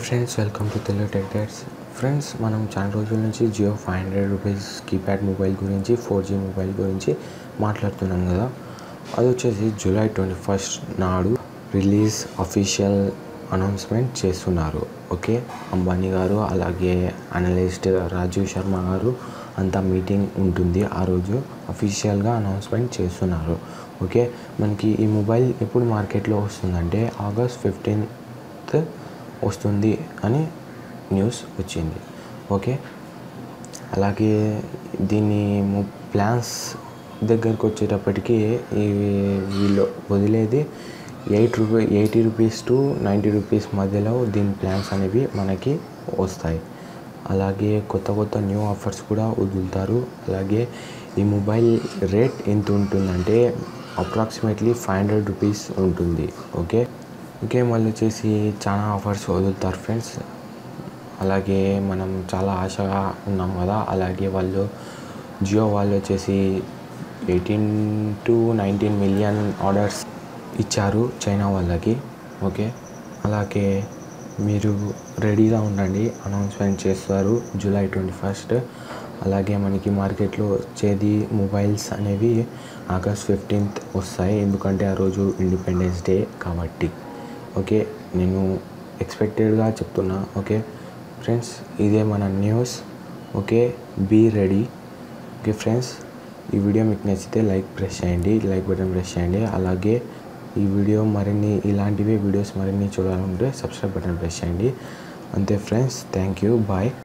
Friends, welcome to Telugu tech dates. Friends, మనం చాలా రోజుల నుంచి జియో 500 రూపీస్ కీప్యాడ్ మొబైల్ గురించి 4G మొబైల్ గురించి మాట్లాడుతున్నాం కదా. అది వచ్చేసి జూలై 21 నాడు రిలీజ్ అఫీషియల్ అనౌన్స్మెంట్ చేస్తున్నారు. ఓకే, అంబానీ గారు అలాగే అనలిస్ట్ రాజీవ్ శర్మ గారు అంతా మీటింగ్ ఉంటుంది. ఆ రోజు అఫీషియల్గా అనౌన్స్మెంట్ చేస్తున్నారు. ఓకే, మనకి ఈ మొబైల్ ఎప్పుడు మార్కెట్లో వస్తుందంటే ఆగస్ట్ 15th వస్తుంది అని న్యూస్ వచ్చింది. ఓకే, అలాగే దీని ప్లాన్స్ దగ్గరకు వచ్చేటప్పటికి వీళ్ళు వదిలేది 80 రూపీస్ టు 90 రూపీస్ మధ్యలో దీని ప్లాన్స్ అనేవి మనకి వస్తాయి. అలాగే కొత్త న్యూ ఆఫర్స్ కూడా వదులుతారు. అలాగే ఈ మొబైల్ రేట్ ఎంత ఉంటుందంటే అప్రాక్సిమేట్లీ 500 రూపీస్ ఉంటుంది. ఓకే, మళ్ళీ వచ్చేసి చాలా ఆఫర్స్ వదులుతారు ఫ్రెండ్స్. అలాగే మనం చాలా ఆశగా ఉన్నాం కదా. అలాగే జియో వాళ్ళు వచ్చేసి 18 to 19 మిలియన్ ఆర్డర్స్ ఇచ్చారు చైనా వాళ్ళకి. ఓకే, అలాగే మీరు రెడీగా ఉండండి, అనౌన్స్మెంట్ చేస్తారు జూలై 21. అలాగే మనకి మార్కెట్లో వచ్చేది మొబైల్స్ అనేవి ఆగస్ట్ 15th వస్తాయి, ఎందుకంటే ఆ రోజు ఇండిపెండెన్స్ డే కాబట్టి. ఓకే, నేను ఎక్స్పెక్టెడ్గా చెప్తున్నా. ఓకే ఫ్రెండ్స్, ఇదే మన news. Okay, be ready. Okay friends, ఈ వీడియో మీకు నచ్చితే లైక్ బటన్ ప్రెస్ చేయండి. అలాగే ఈ వీడియో ఇలాంటివి వీడియోస్ మరిన్ని చూడాలంటే సబ్స్క్రైబ్ బటన్ ప్రెస్ చేయండి. అంతే ఫ్రెండ్స్, థ్యాంక్ యూ, బాయ్.